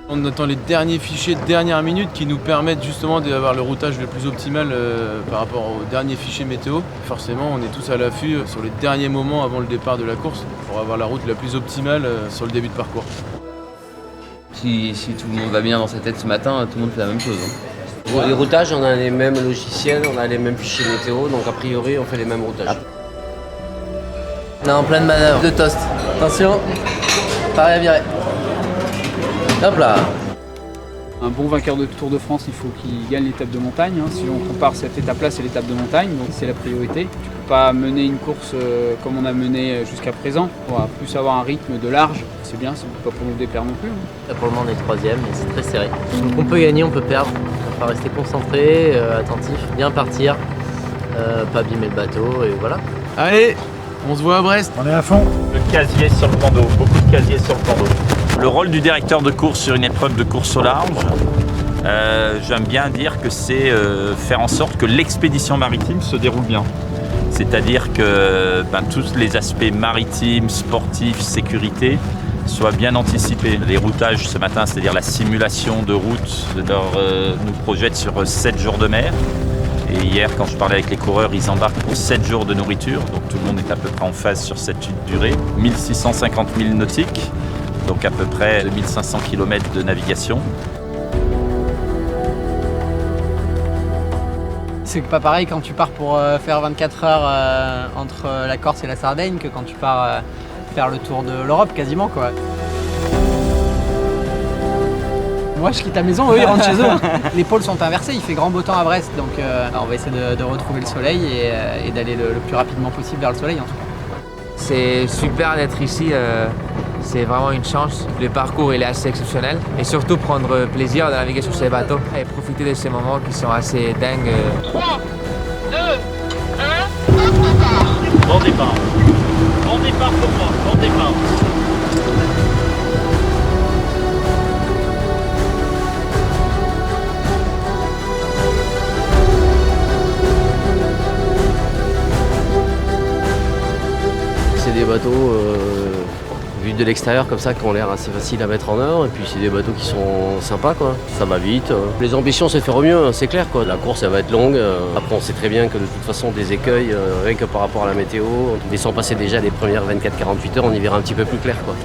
On attend les derniers fichiers de dernière minute qui nous permettent justement d'avoir le routage le plus optimal par rapport aux derniers fichiers météo. Forcément, on est tous à l'affût sur les derniers moments avant le départ de la course pour avoir la route la plus optimale sur le début de parcours. Si tout le monde va bien dans sa tête ce matin, tout le monde fait la même chose. Pour les routages, on a les mêmes logiciels, on a les mêmes fichiers météo, donc a priori on fait les mêmes routages. On est en pleine manœuvre de toast. Attention, pareil à virer. Hop là. Un bon vainqueur de Tour de France, il faut qu'il gagne l'étape de montagne. Si on compare cette étape-là, c'est l'étape de montagne, donc c'est la priorité. Tu ne peux pas mener une course comme on a mené jusqu'à présent. On va plus avoir un rythme de large, c'est bien, c'est pas pour nous déplaire non plus. Là, pour le moment, on est troisième et c'est très serré. Donc on peut gagner, on peut perdre. Il va rester concentré, attentif, bien partir, pas abîmer le bateau et voilà. Allez, on se voit à Brest. On est à fond. Le casier sur le plan d'eau, beaucoup de casiers sur le plan d'eau. Le rôle du directeur de course sur une épreuve de course au large, j'aime bien dire que c'est faire en sorte que l'expédition maritime se déroule bien. C'est-à-dire que tous les aspects maritimes, sportifs, sécurité soient bien anticipés. Les routages ce matin, c'est-à-dire la simulation de route, nous projette sur 7 jours de mer. Et hier, quand je parlais avec les coureurs, ils embarquent pour 7 jours de nourriture. Donc tout le monde est à peu près en phase sur cette durée. 1650 milles nautiques. Donc à peu près 2500 km de navigation. C'est pas pareil quand tu pars pour faire 24 heures entre la Corse et la Sardaigne que quand tu pars faire le tour de l'Europe quasiment quoi. Moi je quitte la maison, eux ils rentrent chez eux. Les pôles sont inversés, il fait grand beau temps à Brest donc on va essayer de retrouver le soleil et d'aller le plus rapidement possible vers le soleil en tout cas. C'est super d'être ici, c'est vraiment une chance. Le parcours il est assez exceptionnel et surtout prendre plaisir de naviguer sur ces bateaux et profiter de ces moments qui sont assez dingues. 3, 2, 1, hop, départ. Bon départ. Bon départ pour moi, bon départ. C'est des bateaux vus de l'extérieur comme ça qui ont l'air assez faciles à mettre en œuvre et puis c'est des bateaux qui sont sympas quoi, ça va vite. Les ambitions c'est faire au mieux, c'est clair quoi. La course elle va être longue, après on sait très bien que de toute façon des écueils, rien que par rapport à la météo, laissant passer déjà les premières 24-48 heures on y verra un petit peu plus clair quoi.